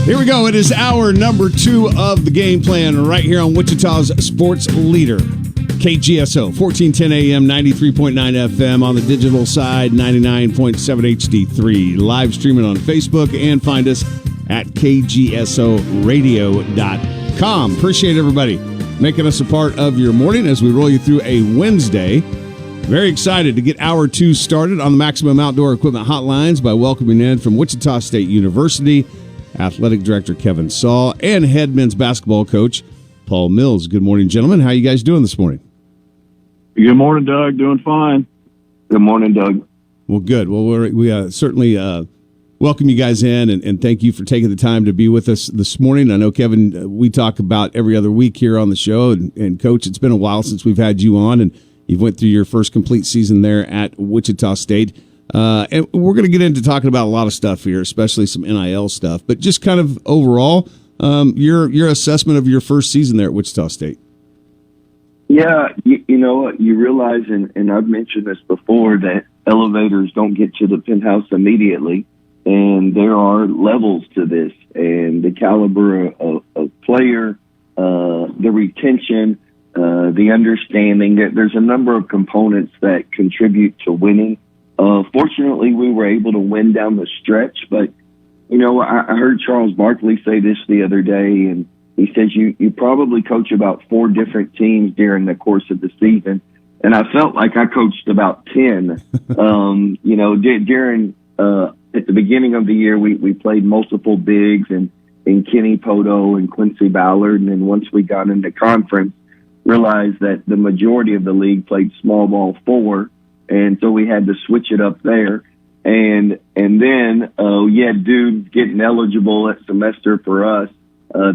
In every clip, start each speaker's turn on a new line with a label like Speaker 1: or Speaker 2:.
Speaker 1: Here we go. It is hour number 2 of the game plan right here on Wichita's sports leader, KGSO, 1410 AM, 93.9 FM on the digital side, 99.7 HD3. Live streaming on Facebook and find us at kgsoradio.com. Appreciate everybody making us a part of your morning as we roll you through a Wednesday. Very excited to get hour 2 started on the Maximum Outdoor Equipment Hotlines by welcoming in from Wichita State University, Athletic Director Kevin Saal, and head men's basketball coach Paul Mills. Good morning, gentlemen. How are you guys doing this morning?
Speaker 2: Good morning, Doug. Doing fine.
Speaker 3: Good morning, Doug.
Speaker 1: Well, good. Well, we certainly welcome you guys in, and thank you for taking the time to be with us this morning. I know, Kevin, we talk about every other week here on the show, and Coach, it's been a while since we've had you on, and you went through your first complete season there at Wichita State. And we're going to get into talking about a lot of stuff here, especially some NIL stuff. But just kind of overall, your assessment of your first season there at Wichita State.
Speaker 3: Yeah, you know, you realize, and I've mentioned this before, that elevators don't get to the penthouse immediately. And there are levels to this. And the caliber of player, the retention, the understanding that there's a number of components that contribute to winning. Fortunately, we were able to win down the stretch, but, you know, I heard Charles Barkley say this the other day, and he says you probably coach about 4 different teams during the course of the season, and I felt like I coached about 10. You know, during at the beginning of the year, we played multiple bigs and Kenny Poto and Quincy Ballard, and then once we got into conference, realized that the majority of the league played small ball 4. And so we had to switch it up there. And then you had dudes getting eligible at semester for us.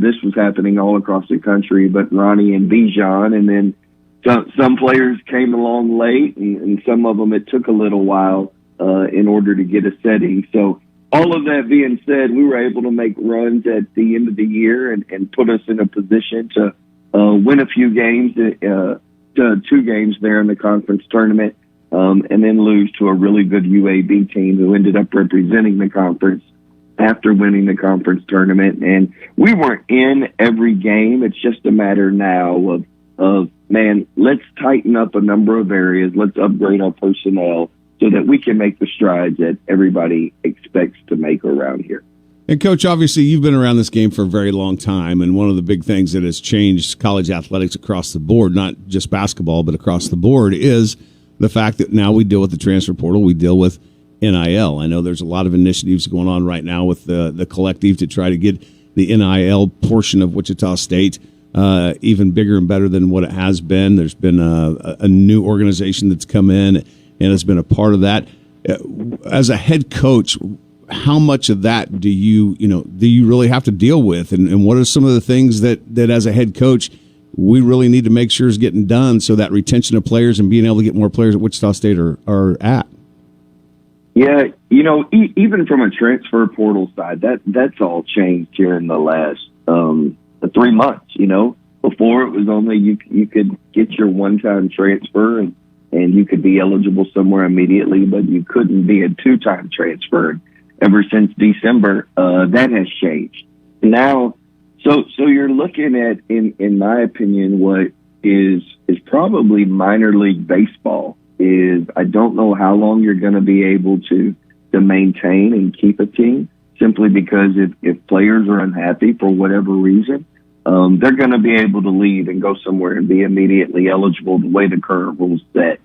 Speaker 3: This was happening all across the country, but Ronnie and Bijan. And then some players came along late, and some of them it took a little while in order to get a setting. So all of that being said, we were able to make runs at the end of the year and put us in a position to win a few games, 2 games there in the conference tournament. And then lose to a really good UAB team who ended up representing the conference after winning the conference tournament. And we weren't in every game. It's just a matter now of man, let's tighten up a number of areas. Let's upgrade our personnel so that we can make the strides that everybody expects to make around here.
Speaker 1: And, Coach, obviously you've been around this game for a very long time, and one of the big things that has changed college athletics across the board, not just basketball, but across the board, is the fact that now we deal with the transfer portal, we deal with NIL. I know there's a lot of initiatives going on right now with the collective to try to get the NIL portion of Wichita State even bigger and better than what it has been. There's been a new organization that's come in and has been a part of that. As a head coach, how much of that do you really have to deal with? And what are some of the things that as a head coach we really need to make sure is getting done so that retention of players and being able to get more players at Wichita State are at?
Speaker 3: Yeah, you know, even from a transfer portal side, that's all changed here in the last 3 months. You know, before it was only you could get your one-time transfer and you could be eligible somewhere immediately, but you couldn't be a 2-time transfer. Ever since December, that has changed. Now, so you're looking at, in my opinion, what is probably minor league baseball. Is I don't know how long you're going to be able to maintain and keep a team, simply because if players are unhappy for whatever reason, they're going to be able to leave and go somewhere and be immediately eligible the way the current rules set.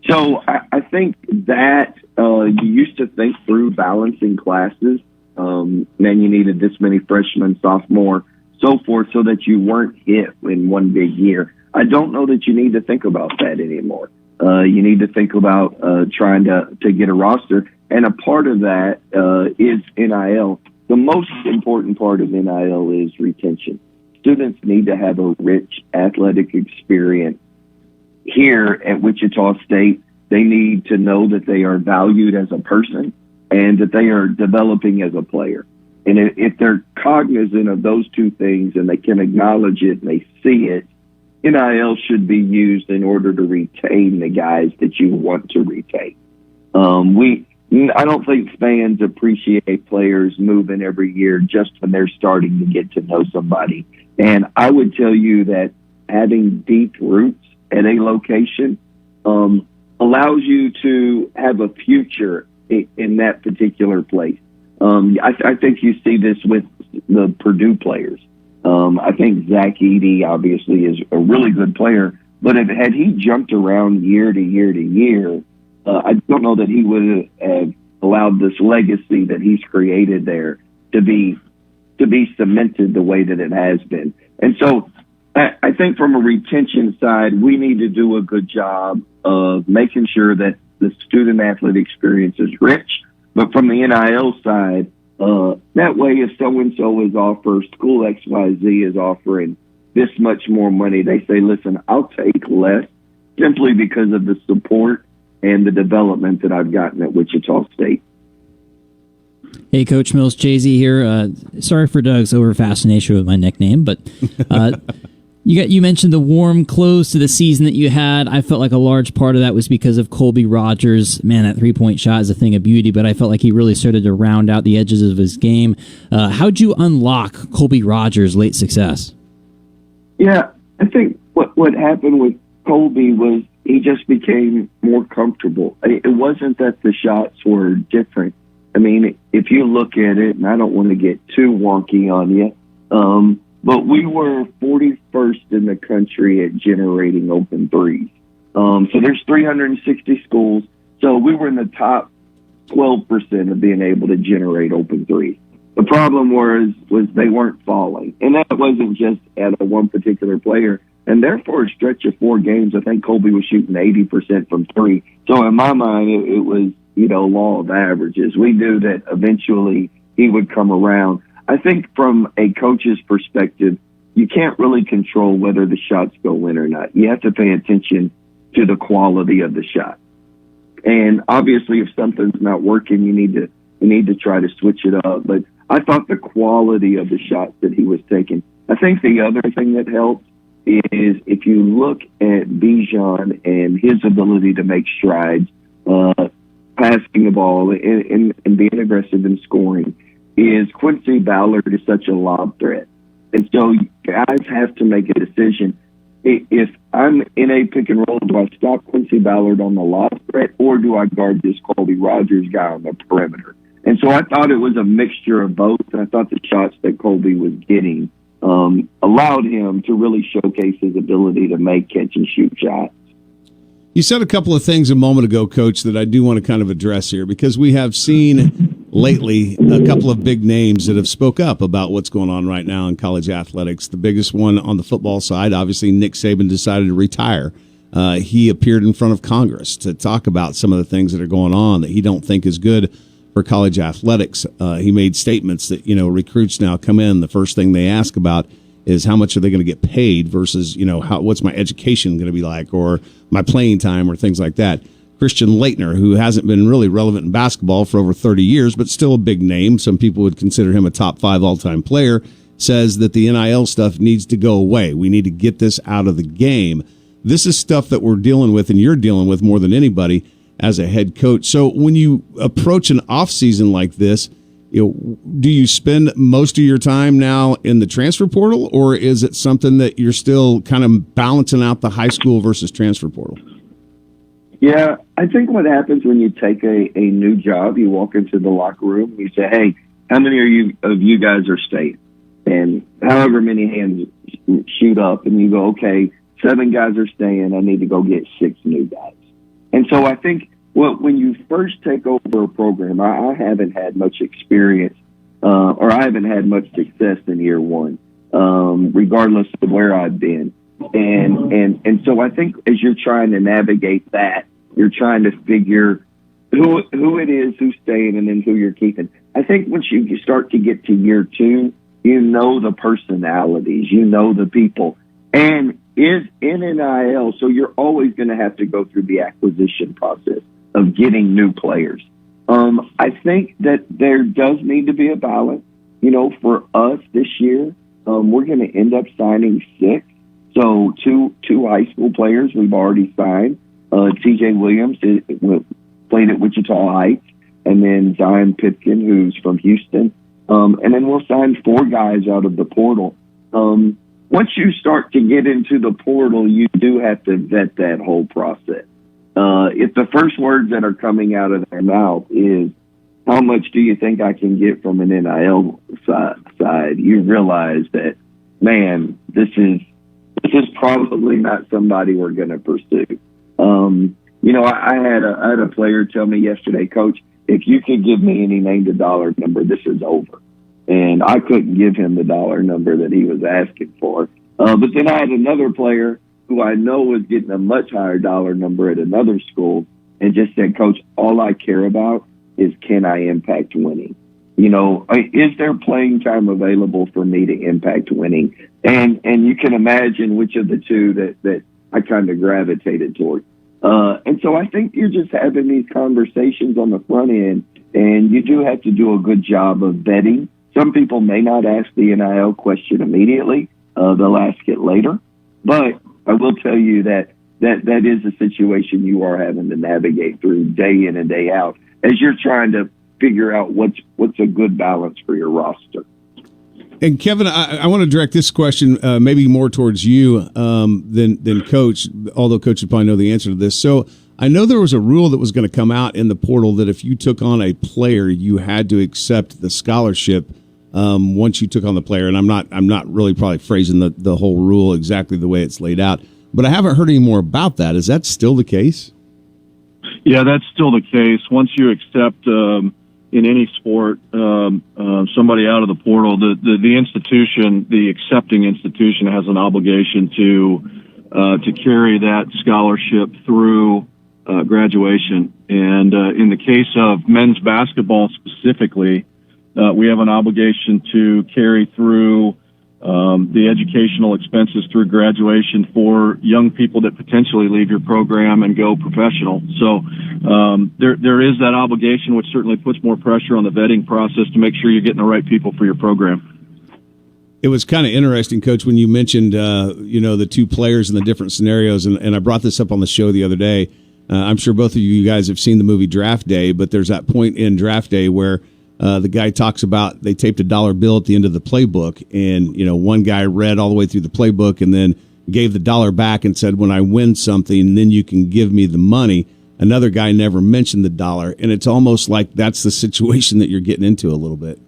Speaker 3: So I think that you used to think through balancing classes. Man, you needed this many freshmen, sophomore, so forth, so that you weren't hit in one big year. I don't know that you need to think about that anymore. You need to think about trying to get a roster. And a part of that is NIL. The most important part of NIL is retention. Students need to have a rich athletic experience. Here at Wichita State, they need to know that they are valued as a person and that they are developing as a player. And if they're cognizant of those two things and they can acknowledge it and they see it, NIL should be used in order to retain the guys that you want to retain. I don't think fans appreciate players moving every year just when they're starting to get to know somebody. And I would tell you that having deep roots at a location allows you to have a future in that particular place. I think you see this with the Purdue players. I think Zach Edey obviously is a really good player, but had he jumped around year to year to year, I don't know that he would have allowed this legacy that he's created there to be cemented the way that it has been. And so I think from a retention side, we need to do a good job of making sure that the student athlete experience is rich. But from the NIL side, that way if so-and-so is offered, school XYZ is offering this much more money, they say, listen, I'll take less simply because of the support and the development that I've gotten at Wichita State.
Speaker 4: Hey, Coach Mills, Jay-Z here. Sorry for Doug's over-fascination with my nickname, but you mentioned the warm close to the season that you had. I felt like a large part of that was because of Colby Rogers. Man, that three-point shot is a thing of beauty, but I felt like he really started to round out the edges of his game. How'd you unlock Colby Rogers' late success? Yeah,
Speaker 3: I think what happened with Colby was he just became more comfortable. It wasn't that the shots were different. I mean, if you look at it, and I don't want to get too wonky on you, but we were 41st in the country at generating open threes. So there's 360 schools. So we were in the top 12% of being able to generate open threes. The problem was they weren't falling. And that wasn't just at a one particular player. And therefore, a stretch of 4 games, I think Colby was shooting 80% from three. So in my mind, it was, law of averages. We knew that eventually he would come around. I think from a coach's perspective, you can't really control whether the shots go in or not. You have to pay attention to the quality of the shot. And obviously, if something's not working, you need to try to switch it up. But I thought the quality of the shots that he was taking. I think the other thing that helped is if you look at Bijan and his ability to make strides, passing the ball and being aggressive in scoring, is Quincy Ballard is such a lob threat. And so guys have to make a decision. If I'm in a pick and roll, do I stop Quincy Ballard on the lob threat, or do I guard this Colby Rogers guy on the perimeter? And so I thought it was a mixture of both, and I thought the shots that Colby was getting allowed him to really showcase his ability to make catch and shoot shots.
Speaker 1: You said a couple of things a moment ago, Coach, that I do want to kind of address here, because we have seen lately a couple of big names that have spoke up about what's going on right now in college athletics. The biggest one on the football side, obviously Nick Saban decided to retire. He appeared in front of Congress to talk about some of the things that are going on that he don't think is good for college athletics. He made statements that, recruits now come in, the first thing they ask about is how much are they going to get paid versus, what's my education going to be like, or my playing time, or things like that. Christian Laettner, who hasn't been really relevant in basketball for over 30 years, but still a big name. Some people would consider him a top 5 all-time player, says that the NIL stuff needs to go away. We need to get this out of the game. This is stuff that we're dealing with, and you're dealing with more than anybody as a head coach. So when you approach an off season like this, do you spend most of your time now in the transfer portal, or is it something that you're still kind of balancing out the high school versus transfer portal?
Speaker 3: Yeah, I think what happens when you take a new job, you walk into the locker room, you say, hey, how many of you guys are staying? And however many hands shoot up, and you go, okay, 7 guys are staying, I need to go get 6 new guys. And so I think when you first take over a program, I haven't had much experience or I haven't had much success in year one, regardless of where I've been. And so I think as you're trying to navigate that, you're trying to figure who it is who's staying and then who you're keeping. I think once you start to get to year 2, you know the personalities, you know the people, and is in NIL, so you're always going to have to go through the acquisition process of getting new players. I think that there does need to be a balance. For us this year, we're going to end up signing 6. So two high school players we've already signed. TJ Williams played at Wichita Heights, and then Zion Pitkin, who's from Houston. And then we'll sign 4 guys out of the portal. Once you start to get into the portal, you do have to vet that whole process. If the first words that are coming out of their mouth is, how much do you think I can get from an NIL side, you realize that, man, this is probably not somebody we're going to pursue. I had a player tell me yesterday, Coach, if you could give me any named a dollar number, this is over. And I couldn't give him the dollar number that he was asking for. But then I had another player who I know was getting a much higher dollar number at another school and just said, Coach, all I care about is, can I impact winning? Is there playing time available for me to impact winning? And you can imagine which of the two that I kind of gravitated toward. And so I think you're just having these conversations on the front end, and you do have to do a good job of vetting. Some people may not ask the NIL question immediately. They'll ask it later. But I will tell you that is a situation you are having to navigate through day in and day out as you're trying to figure out what's a good balance for your roster.
Speaker 1: And Kevin, I want to direct this question maybe more towards you than Coach, although Coach would probably know the answer to this. So I know there was a rule that was going to come out in the portal that if you took on a player, you had to accept the scholarship once you took on the player. And I'm not really probably phrasing the whole rule exactly the way it's laid out, but I haven't heard any more about that. Is that still the case?
Speaker 2: Yeah, that's still the case. Once you accept in any sport somebody out of the portal, the institution, the accepting institution, has an obligation to carry that scholarship through graduation. And in the case of men's basketball specifically, we have an obligation to carry through the educational expenses through graduation for young people that potentially leave your program and go professional. So there is that obligation, which certainly puts more pressure on the vetting process to make sure you're getting the right people for your program.
Speaker 1: It was kind of interesting, Coach, when you mentioned the 2 players in the different scenarios, and I brought this up on the show the other day. I'm sure both of you guys have seen the movie Draft Day, but there's that point in Draft Day where the guy talks about they taped a dollar bill at the end of the playbook, and one guy read all the way through the playbook and then gave the dollar back and said, when I win something, then you can give me the money. Another guy never mentioned the dollar, and it's almost like that's the situation that you're getting into a little bit.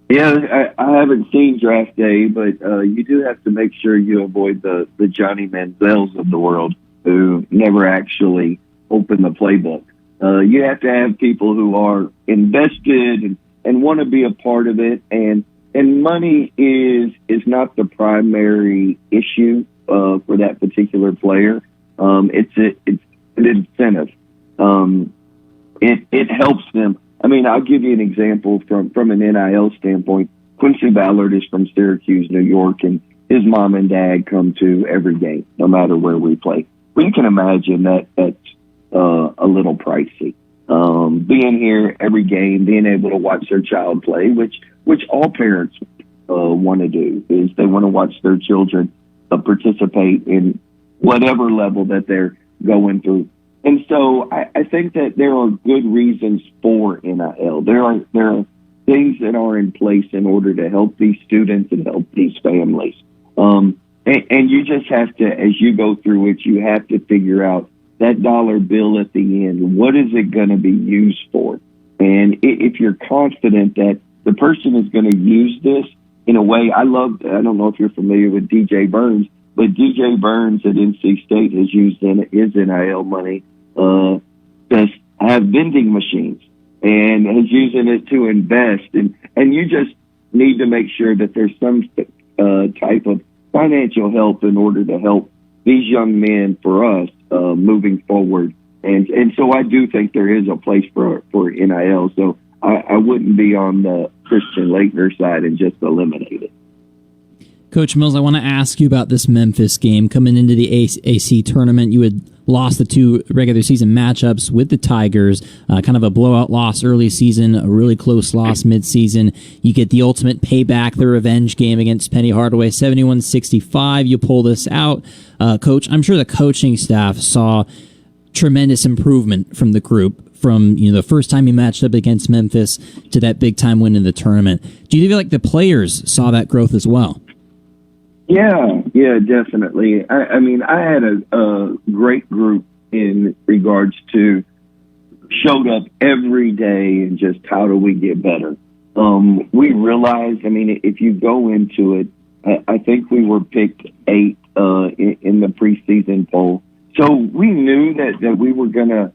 Speaker 3: Yeah, I haven't seen Draft Day, but you do have to make sure you avoid the Johnny Manziels of the world who never actually open the playbook. You have to have people who are invested and want to be a part of it, and money is not the primary issue for that particular player. It's an incentive. It helps them. I mean, I'll give you an example from an NIL standpoint. Quincy Ballard is from Syracuse, New York, and his mom and dad come to every game, no matter where we play. Well, you can imagine that's a little pricey. Being here every game, being able to watch their child play, which all parents want to do, is they want to watch their children participate in whatever level that they're going through. And so I think that there are good reasons for NIL. There are things that are in place in order to help these students and help these families. And you just have to, as you go through it, you have to figure out that dollar bill at the end. What is it going to be used for? And if you're confident that the person is going to use this in a way, I don't know if you're familiar with DJ Burns, but DJ Burns at NC State has used his NIL money to have vending machines and is using it to invest. And you just need to make sure that there's some type of financial help in order to help these young men for us moving forward. And so I do think there is a place for NIL. So I wouldn't be on the Christian Laettner side and just eliminate it.
Speaker 4: Coach Mills, I want to ask you about this Memphis game. Coming into the AC tournament, you had lost the 2 regular season matchups with the Tigers, kind of a blowout loss early season, a really close loss midseason. You get the ultimate payback, the revenge game against Penny Hardaway, 71-65. You pull this out. Coach, I'm sure the coaching staff saw tremendous improvement from the group from the first time you matched up against Memphis to that big time win in the tournament. Do you feel like the players saw that growth as well?
Speaker 3: Yeah, definitely. I mean, I had a great group in regards to showed up every day and just how do we get better. We realized, I mean, if you go into it, I think we were picked 8 in the preseason poll. So we knew that we were going to,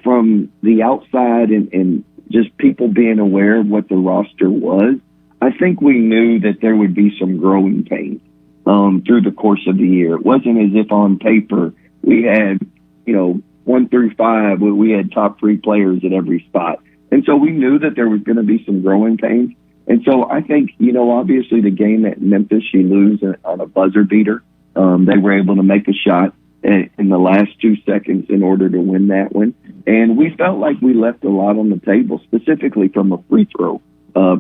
Speaker 3: from the outside and just people being aware of what the roster was, I think we knew that there would be some growing pains through the course of the year. It wasn't as if on paper we had, 1 through 5, we had top 3 players at every spot. And so we knew that there was going to be some growing pains. And so I think, obviously the game at Memphis, you lose on a buzzer beater. They were able to make a shot in the last 2 seconds in order to win that one. And we felt like we left a lot on the table, specifically from a free throw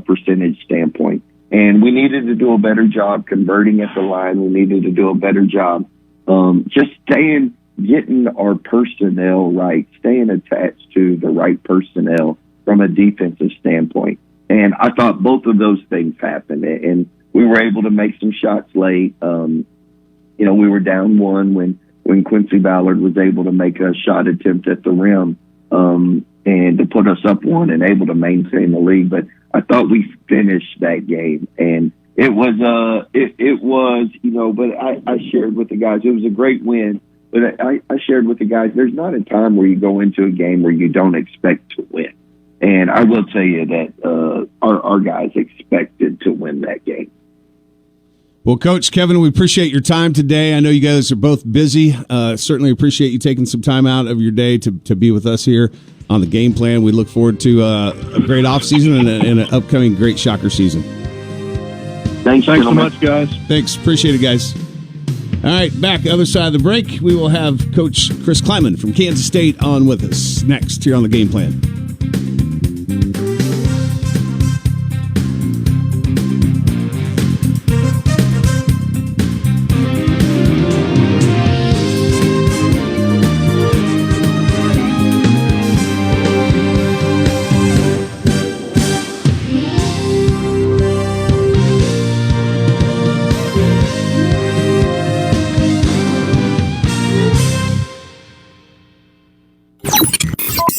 Speaker 3: percentage standpoint. And we needed to do a better job converting at the line. We needed to do a better job just getting our personnel right, staying attached to the right personnel from a defensive standpoint. And I thought both of those things happened. And we were able to make some shots late. We were down 1 when Quincy Ballard was able to make a shot attempt at the rim and to put us up 1 and able to maintain the lead. But I thought we finished that game, and it was but I shared with the guys, it was a great win, but I shared with the guys, there's not a time where you go into a game where you don't expect to win. And I will tell you that our guys expected to win that game.
Speaker 1: Well, Coach Kevin, we appreciate your time today. I know you guys are both busy. Certainly appreciate you taking some time out of your day to be with us here on the game plan. We look forward to a great offseason and an upcoming great Shocker season.
Speaker 2: Thanks so much, guys.
Speaker 1: Thanks. Appreciate it, guys. All right, back other side of the break, we will have Coach Chris Kleiman from Kansas State on with us next here on the game plan.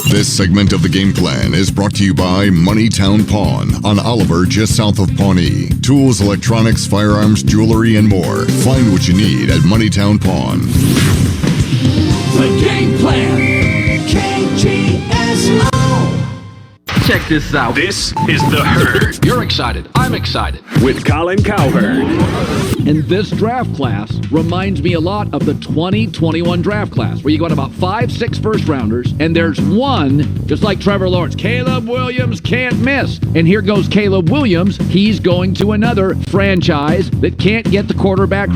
Speaker 5: This segment of the game plan is brought to you by Moneytown Pawn on Oliver, just south of Pawnee. Tools, electronics, firearms, jewelry, and more. Find what you need at Moneytown Pawn.
Speaker 6: The game plan. KGSO.
Speaker 7: Check this out.
Speaker 8: This is The Herd.
Speaker 7: You're excited. I'm excited.
Speaker 8: With Colin Cowherd.
Speaker 9: And this draft class reminds me a lot of the 2021 draft class, where you got about 5-6 first rounders, and there's one, just like Trevor Lawrence, Caleb Williams can't miss. And here goes Caleb Williams. He's going to another franchise that can't get the quarterback